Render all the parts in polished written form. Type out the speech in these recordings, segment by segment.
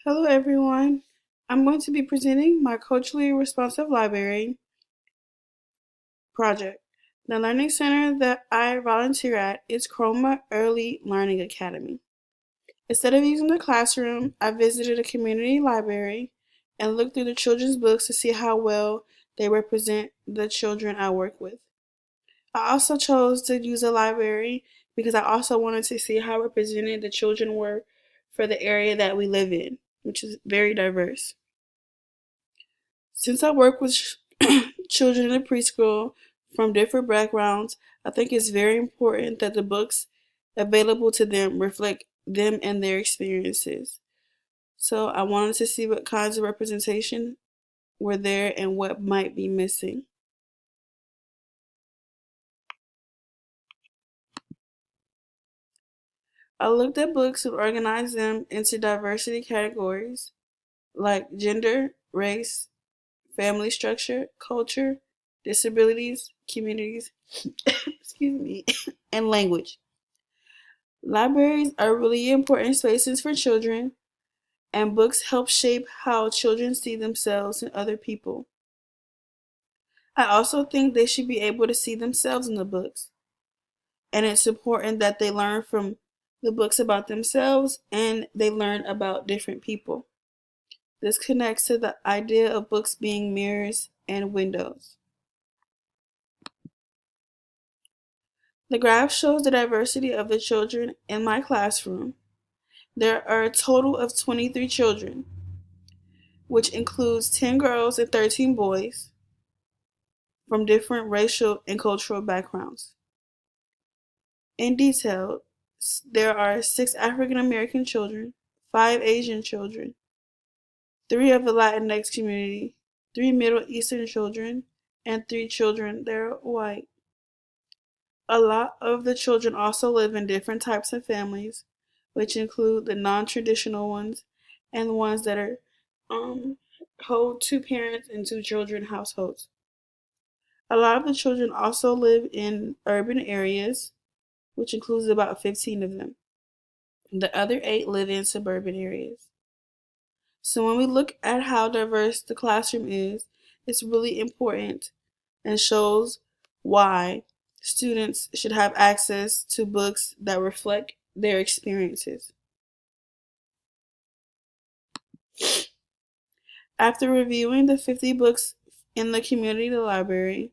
Hello, everyone. I'm going to be presenting my culturally responsive library project. The learning center that I volunteer at is Chroma Early Learning Academy. Instead of using the classroom, I visited a community library and looked through the children's books to see how well they represent the children I work with. I also chose to use a library because I also wanted to see how represented the children were for the area that we live in, which is very diverse. Since I work with children in preschool from different backgrounds, I think it's very important that the books available to them reflect them and their experiences. So I wanted to see what kinds of representation were there and what might be missing. I looked at books and organized them into diversity categories like gender, race, family structure, culture, disabilities, communities, excuse me, and language. Libraries are really important spaces for children, and books help shape how children see themselves and other people. I also think they should be able to see themselves in the books, and it's important that they learn from the books about themselves and they learn about different people. This connects to the idea of books being mirrors and windows. The graph shows the diversity of the children in my classroom. There are a total of 23 children, which includes 10 girls and 13 boys from different racial and cultural backgrounds. In detail, there are 6 African American children, 5 Asian children, 3 of the Latinx community, 3 Middle Eastern children, and 3 children that are white. A lot of the children also live in different types of families, which include the non-traditional ones and the ones that are hold 2 parents and 2 children households. A lot of the children also live in urban areas, which includes about 15 of them. The other 8 live in suburban areas. So when we look at how diverse the classroom is, it's really important and shows why students should have access to books that reflect their experiences. After reviewing the 50 books in the community library,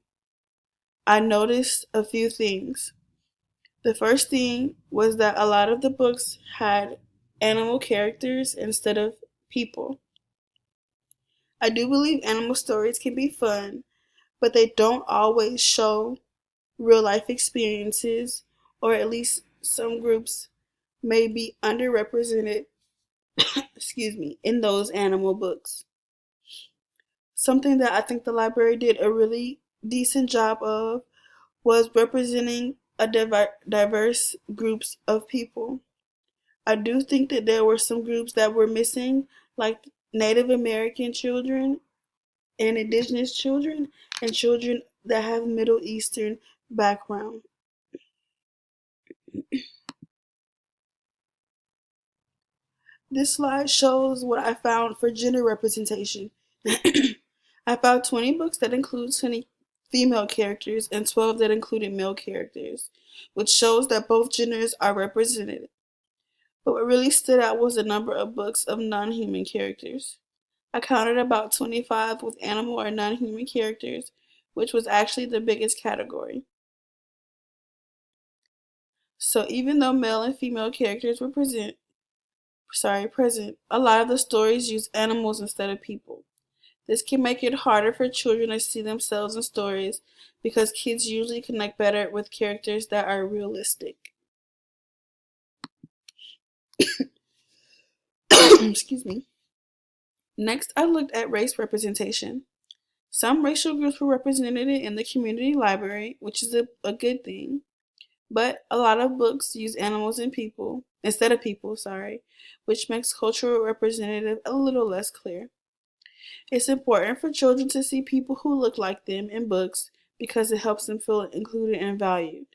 I noticed a few things. The first thing was that a lot of the books had animal characters instead of people. I do believe animal stories can be fun, but they don't always show real life experiences, or at least some groups may be underrepresented, excuse me, in those animal books. Something that I think the library did a really decent job of was representing a diverse groups of people. I do think that there were some groups that were missing, like Native American children and indigenous children and children that have Middle Eastern background. This slide shows what I found for gender representation. I found 20 books that include 20 female characters and 12 that included male characters, which shows that both genders are represented. But what really stood out was the number of books of non-human characters. I counted about 25 with animal or non-human characters, which was actually the biggest category. So even though male and female characters were present, a lot of the stories use animals instead of people. This can make it harder for children to see themselves in stories because kids usually connect better with characters that are realistic. Excuse me. Next, I looked at race representation. Some racial groups were represented in the community library, which is a good thing. But a lot of books use animals and people instead of people, which makes cultural representative a little less clear. It's important for children to see people who look like them in books because it helps them feel included and valued.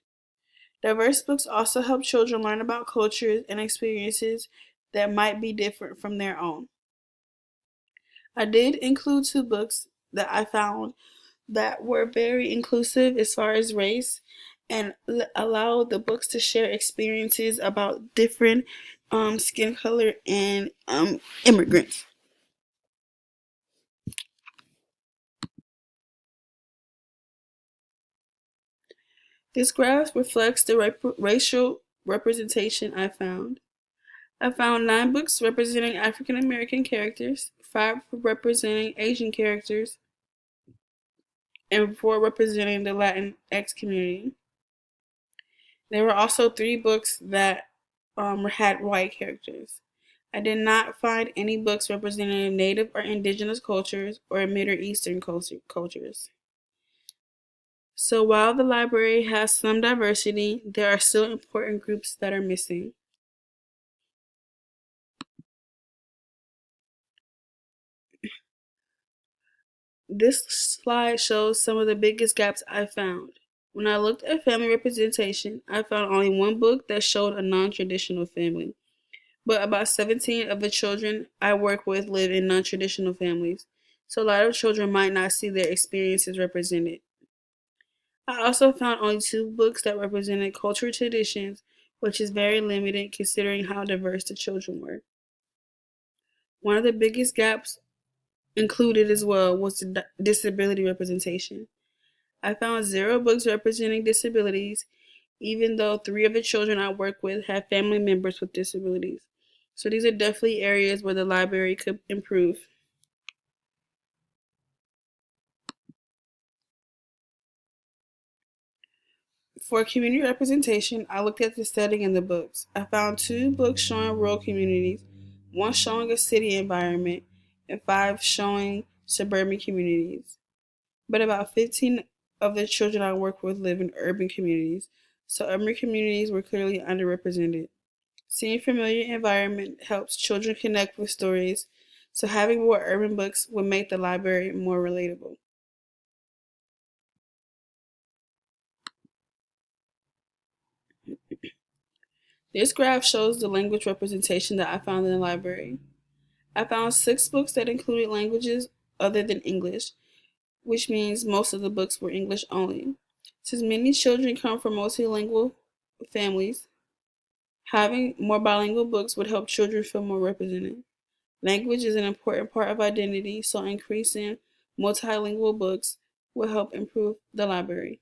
Diverse books also help children learn about cultures and experiences that might be different from their own. I did include two books that I found that were very inclusive as far as race and allow the books to share experiences about different skin color and immigrants. This graph reflects the racial representation I found. I found 9 books representing African American characters, 5 representing Asian characters, and 4 representing the Latinx community. There were also 3 books that had white characters. I did not find any books representing Native or Indigenous cultures or Middle Eastern cultures. So while the library has some diversity, there are still important groups that are missing. This slide shows some of the biggest gaps I found. When I looked at family representation, I found only one book that showed a non traditional family. But about 17 of the children I work with live in non traditional families, so a lot of children might not see their experiences represented. I also found only 2 books that represented cultural traditions, which is very limited considering how diverse the children were. One of the biggest gaps included as well was the disability representation. I found 0 books representing disabilities, even though 3 of the children I work with have family members with disabilities. So these are definitely areas where the library could improve. For community representation, I looked at the setting in the books. I found 2 books showing rural communities, one showing a city environment, and 5 showing suburban communities. But about 15 of the children I work with live in urban communities, so urban communities were clearly underrepresented. Seeing familiar environment helps children connect with stories, so having more urban books would make the library more relatable. This graph shows the language representation that I found in the library. I found 6 books that included languages other than English, which means most of the books were English only. Since many children come from multilingual families, having more bilingual books would help children feel more represented. Language is an important part of identity, so increasing multilingual books will help improve the library.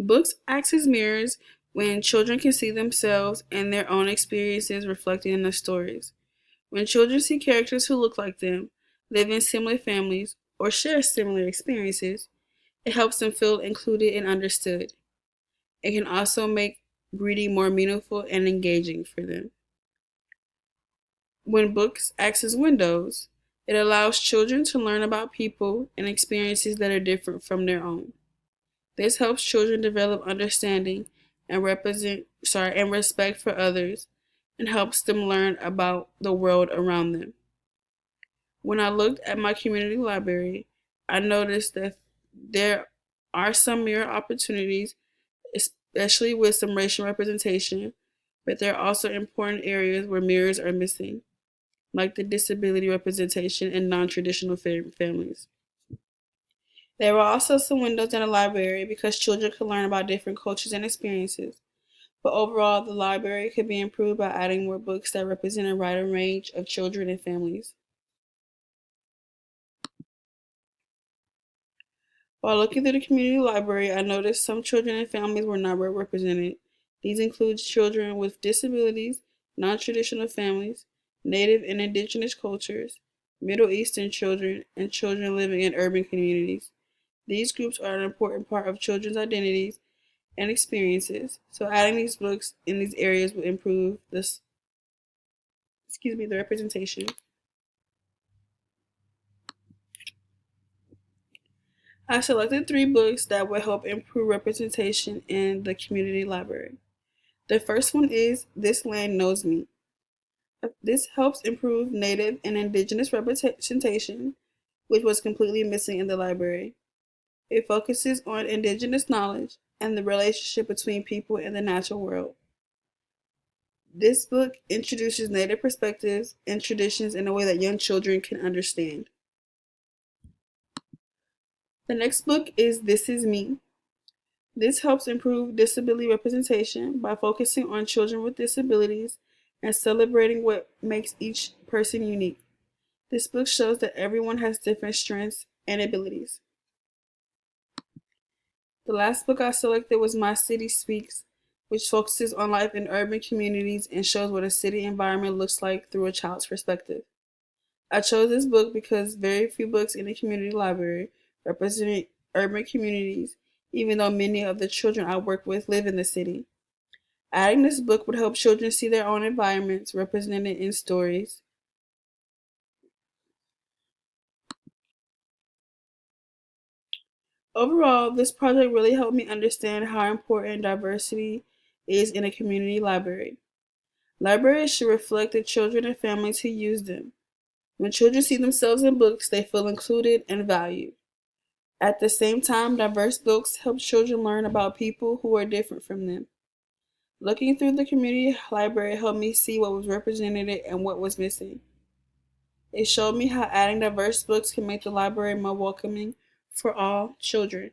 Books act as mirrors when children can see themselves and their own experiences reflected in the stories. When children see characters who look like them, live in similar families, or share similar experiences, it helps them feel included and understood. It can also make reading more meaningful and engaging for them. When books act as windows, it allows children to learn about people and experiences that are different from their own. This helps children develop understanding and respect for others and helps them learn about the world around them. When I looked at my community library, I noticed that there are some mirror opportunities, especially with some racial representation, but there are also important areas where mirrors are missing, like the disability representation in non traditional families. There were also some windows in the library because children could learn about different cultures and experiences. But overall, the library could be improved by adding more books that represent a wider range of children and families. While looking through the community library, I noticed some children and families were not well represented. These include children with disabilities, non traditional families, Native and Indigenous cultures, Middle Eastern children, and children living in urban communities. These groups are an important part of children's identities and experiences, so adding these books in these areas will improve the representation. I selected 3 books that will help improve representation in the community library. The first one is This Land Knows Me. This helps improve Native and Indigenous representation, which was completely missing in the library. It focuses on Indigenous knowledge and the relationship between people and the natural world. This book introduces Native perspectives and traditions in a way that young children can understand. The next book is This Is Me. This helps improve disability representation by focusing on children with disabilities and celebrating what makes each person unique. This book shows that everyone has different strengths and abilities. The last book I selected was My City Speaks, which focuses on life in urban communities and shows what a city environment looks like through a child's perspective. I chose this book because very few books in the community library represent urban communities, even though many of the children I work with live in the city. Adding this book would help children see their own environments represented in stories. Overall, this project really helped me understand how important diversity is in a community library. Libraries should reflect the children and families who use them. When children see themselves in books, they feel included and valued. At the same time, diverse books help children learn about people who are different from them. Looking through the community library helped me see what was represented and what was missing. It showed me how adding diverse books can make the library more welcoming for all children.